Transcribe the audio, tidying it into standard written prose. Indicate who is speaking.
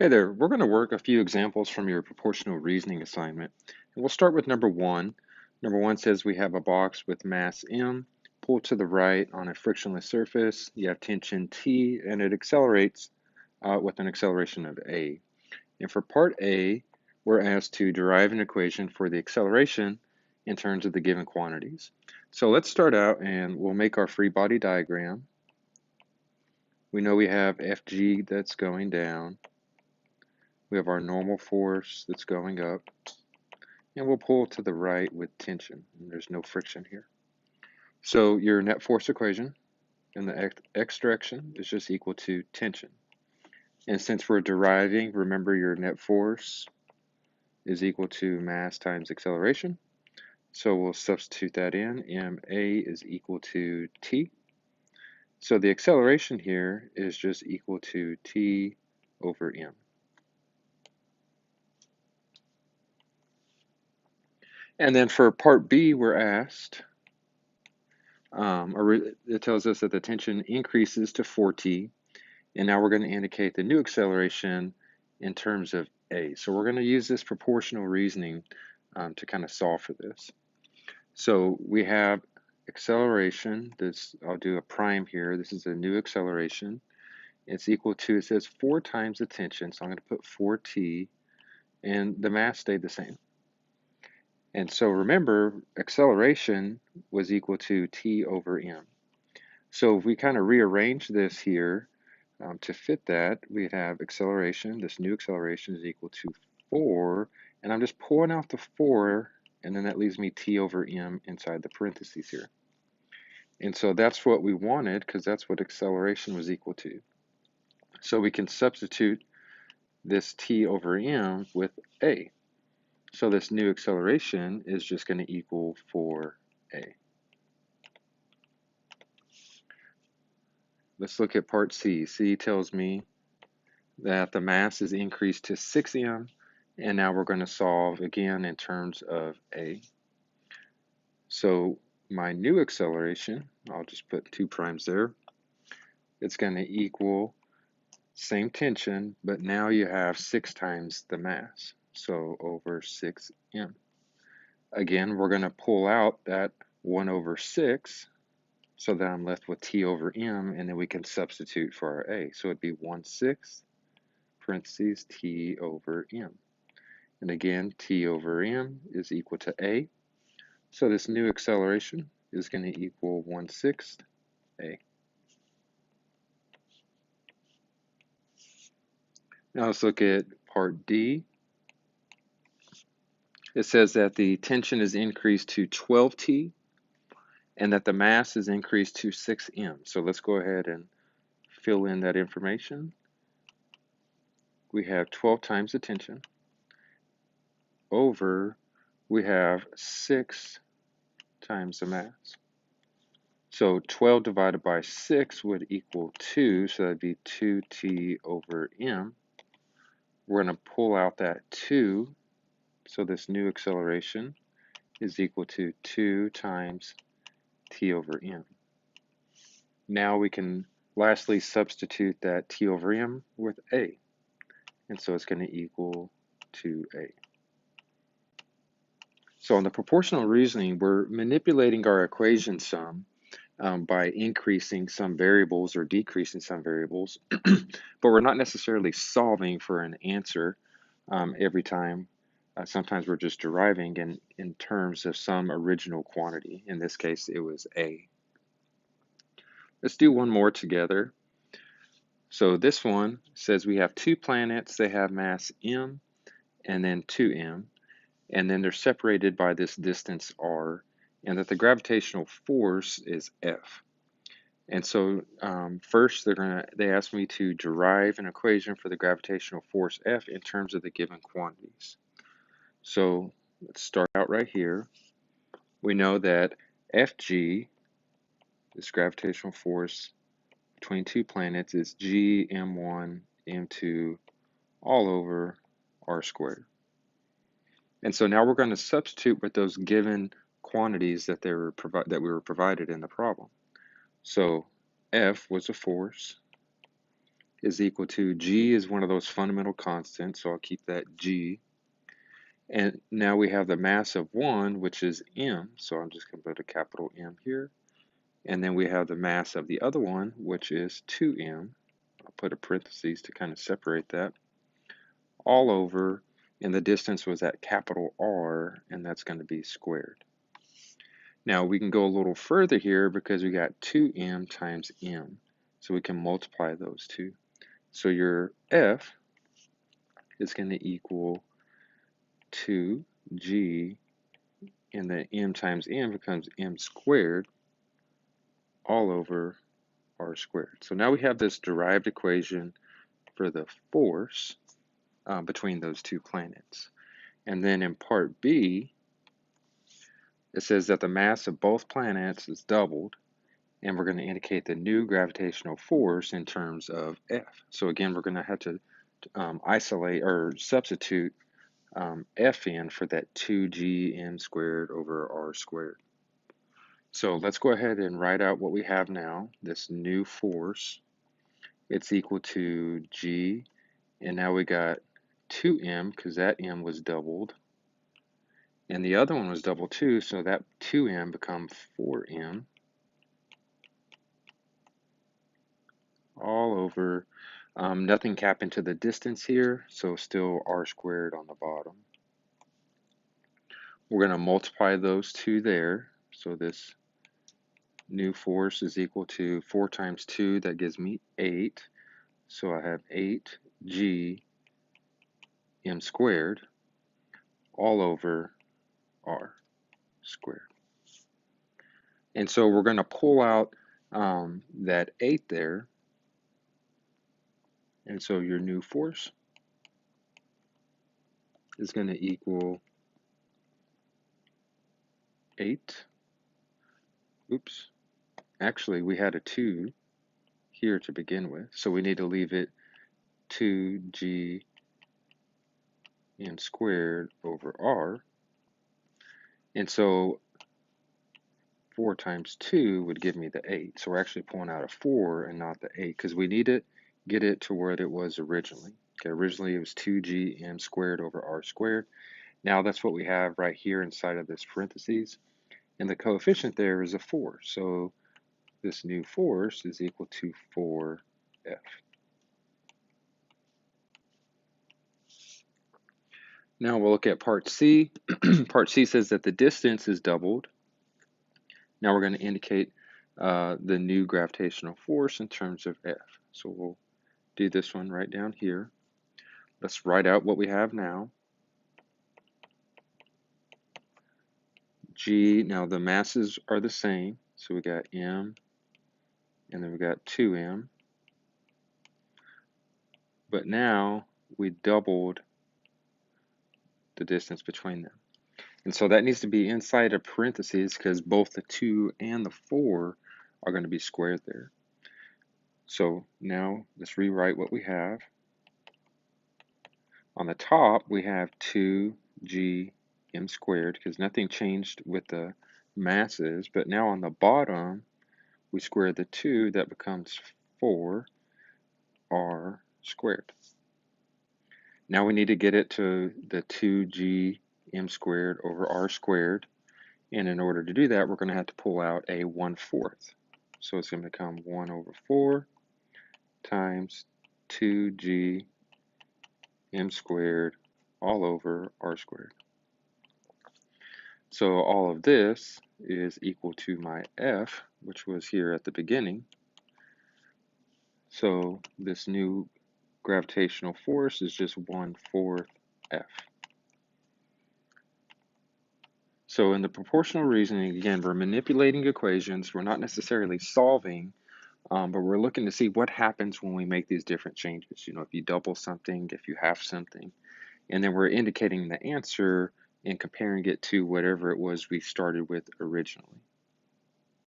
Speaker 1: Hey there, we're going to work a few examples from your proportional reasoning assignment. And we'll start with number one. Number one says we have a box with mass M, pulled to the right on a frictionless surface. You have tension T, and it accelerates with an acceleration of A. And for part A, we're asked to derive an equation for the acceleration in terms of the given quantities. So let's start out and we'll make our free body diagram. We know we have Fg that's going down. We have our normal force that's going up, and we'll pull to the right with tension, and there's no friction here. So your net force equation in the x direction is just equal to tension. And since we're deriving, remember your net force is equal to mass times acceleration. So we'll substitute that in. ma is equal to t. So the acceleration here is just equal to t over m. And then for part B, we're asked, it tells us that the tension increases to 4t, and now we're going to indicate the new acceleration in terms of a. So we're going to use this proportional reasoning to kind of solve for this. So we have acceleration, I'll do a prime here, this is a new acceleration. It's equal to, it says 4 times the tension, so I'm going to put 4t, and the mass stayed the same. And so remember, acceleration was equal to t over m. So if we kind of rearrange this here to fit that, we'd have acceleration, this new acceleration is equal to 4, and I'm just pulling out the 4, and then that leaves me t over m inside the parentheses here. And so that's what we wanted, because that's what acceleration was equal to. So we can substitute this t over m with a. So this new acceleration is just going to equal 4a. Let's look at part C. C tells me that the mass is increased to 6m, and now we're going to solve again in terms of a. So my new acceleration, I'll just put 2 primes there, it's going to equal same tension, but now you have 6 times the mass, so over 6m. Again, we're going to pull out that 1 over 6, so that I'm left with t over m, and then we can substitute for our a. So it'd be 1/6 parentheses t over m. And again, t over m is equal to a. So this new acceleration is going to equal 1/6 a. Now let's look at part D. It says that the tension is increased to 12t and that the mass is increased to 6m. So let's go ahead and fill in that information. We have 12 times the tension over, we have 6 times the mass. So 12 divided by 6 would equal 2, so that'd be 2t over m. We're going to pull out that 2, so this new acceleration is equal to 2 times t over m. Now we can lastly substitute that t over m with a, and so it's going to equal 2a. So in the proportional reasoning, we're manipulating our equation sum by increasing some variables or decreasing some variables, but we're not necessarily solving for an answer every time. Sometimes we're just deriving in terms of some original quantity. In this case, it was a. Let's do one more together. So this one says we have 2 planets, they have mass m and then 2m, and then they're separated by this distance r, and that the gravitational force is F. And so first they asked me to derive an equation for the gravitational force F in terms of the given quantities. So let's start out right here. We know that Fg, this gravitational force between 2 planets, is g m1 m2 all over r squared. And so now we're going to substitute with those given quantities that we were provided in the problem. So F was a force, is equal to, G is one of those fundamental constants, so I'll keep that G. And now we have the mass of 1, which is m, so I'm just going to put a capital M here. And then we have the mass of the other one, which is 2m. I'll put a parentheses to kind of separate that. All over, and the distance was at capital R, and that's going to be squared. Now we can go a little further here because we got 2m times m, so we can multiply those two. So your F is going to equal 2g, and the m times m becomes m squared all over r squared. So now we have this derived equation for the force between those two planets. And then in part B, it says that the mass of both planets is doubled, and we're going to indicate the new gravitational force in terms of F. So again, we're going to have to isolate or substitute F in for that 2g m squared over r squared. So let's go ahead and write out what we have now, this new force. It's equal to g, and now we got 2m because that m was doubled. And the other one was double too, so that 2m becomes 4m all over. Nothing happened to the distance here, so still r squared on the bottom. We're going to multiply those two there. So this new force is equal to 4 times 2, that gives me 8. So I have 8g m squared all over r squared. And so we're going to pull out that 8 there. And so your new force is going to equal 8. Oops. Actually, we had a 2 here to begin with, so we need to leave it 2g m squared over r. And so 4 times 2 would give me the 8. So we're actually pulling out a 4 and not the 8 because we need to get it to where it was originally. Okay, originally it was 2g m squared over r squared. Now that's what we have right here inside of this parentheses. And the coefficient there is a 4. So this new force is equal to 4f. Now we'll look at part C. Part C says that the distance is doubled. Now we're going to indicate the new gravitational force in terms of F. So we'll do this one right down here. Let's write out what we have now. G, now the masses are the same. So we got m, and then we got 2m. But now we doubled the distance between them. And so that needs to be inside of parentheses because both the 2 and the 4 are going to be squared there. So now let's rewrite what we have. On the top, we have 2g m squared because nothing changed with the masses. But now on the bottom, we square the 2, that becomes 4r squared. Now we need to get it to the 2g m squared over r squared. And in order to do that, we're going to have to pull out a 1/4. So it's going to become 1 over 4 times 2g m squared all over r squared. So all of this is equal to my F, which was here at the beginning. So this new gravitational force is just 1/4 F. So in the proportional reasoning, again, we're manipulating equations. We're not necessarily solving, but we're looking to see what happens when we make these different changes. You know, if you double something, if you half something, and then we're indicating the answer and comparing it to whatever it was we started with originally.